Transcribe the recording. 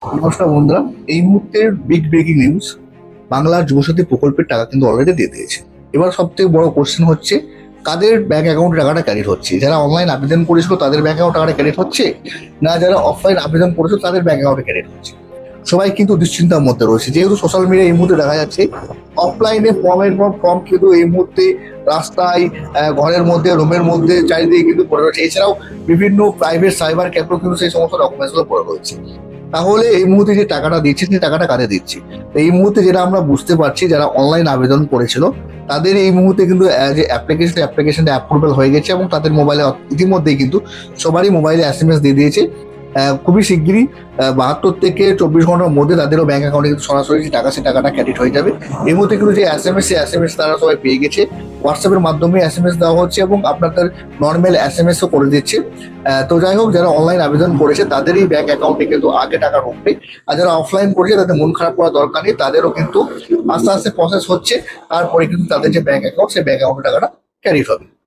নমস্কার বন্ধুরা, এই মুহূর্তের বিগ ব্রেকিং নিউজ। বাংলার যুবশক্তি প্রকল্পের টাকা কিন্তু অলরেডি দিয়ে দিয়েছে। এবার সব থেকে বড় কোশ্চেন হচ্ছে, কাদের ব্যাংক অ্যাকাউন্টে টাকাটা ক্রেডিট হচ্ছে? যারা অনলাইন আবেদন করেছিল তাদের ব্যাংক অ্যাকাউন্টে টাকাটা ক্রেডিট হচ্ছে, না যারা অফলাইন আবেদন করেছিল তাদের ব্যাংক অ্যাকাউন্টে ক্রেডিট হচ্ছে? সবাই কিন্তু দুশ্চিন্তার মধ্যে রয়েছে, যেহেতু সোশ্যাল মিডিয়া এই মুহূর্তে দেখা যাচ্ছে অফলাইনে ফর্মের পর ফর্ম কিন্তু এই মুহূর্তে রাস্তায়, ঘরের মধ্যে, রুমের মধ্যে, চারিদিকে কিন্তু পড়ে রয়েছে। এছাড়াও বিভিন্ন প্রাইভেট সাইবার ক্যাফেও কিন্তু সেই সমস্ত ডকুমেন্টসগুলো পড়ে রয়েছে। তাহলে এই মুহূর্তে যে টাকাটা দিচ্ছে, সেই টাকাটা কাদের দিচ্ছে? এই মুহূর্তে যেটা আমরা বুঝতে পারছি, যারা অনলাইন আবেদন করেছিল তাদের এই মুহূর্তে কিন্তু যে অ্যাপ্লিকেশনটা অ্যাপ্রুভাল হয়ে গেছে এবং তাদের মোবাইলে ইতিমধ্যেই কিন্তু সবারই মোবাইলে এসএমএস দিয়ে দিয়েছে। খুবই শিগগিরই 72 থেকে 24 ঘন্টার মধ্যে তাদেরও ব্যাংক অ্যাকাউন্টে কিন্তু সরাসরি যে টাকা, সে টাকাটা ক্রেডিট হয়ে যাবে। এই মুহূর্তে কিন্তু যে এসএমএস তারা সবাই পেয়ে গেছে। হোয়াটসঅ্যাপের মাধ্যমে এসএমএস দেওয়া হচ্ছে এবং আপনাদের নর্মাল এসএমএসও করে দিচ্ছে। তো যাই হোক, যারা অনলাইন আবেদন করেছে তাদেরই ব্যাংক অ্যাকাউন্টে কিন্তু আগে টাকা ঢুকবে। আর যারা অফলাইন করেছে তাদের মন খারাপ করার দরকার নেই, তাদেরও কিন্তু আস্তে আস্তে প্রসেস হচ্ছে। তারপরে কিন্তু তাদের যে ব্যাংক অ্যাকাউন্ট, সেই ব্যাংক অ্যাকাউন্টে টাকাটা ক্রেডিট হবে।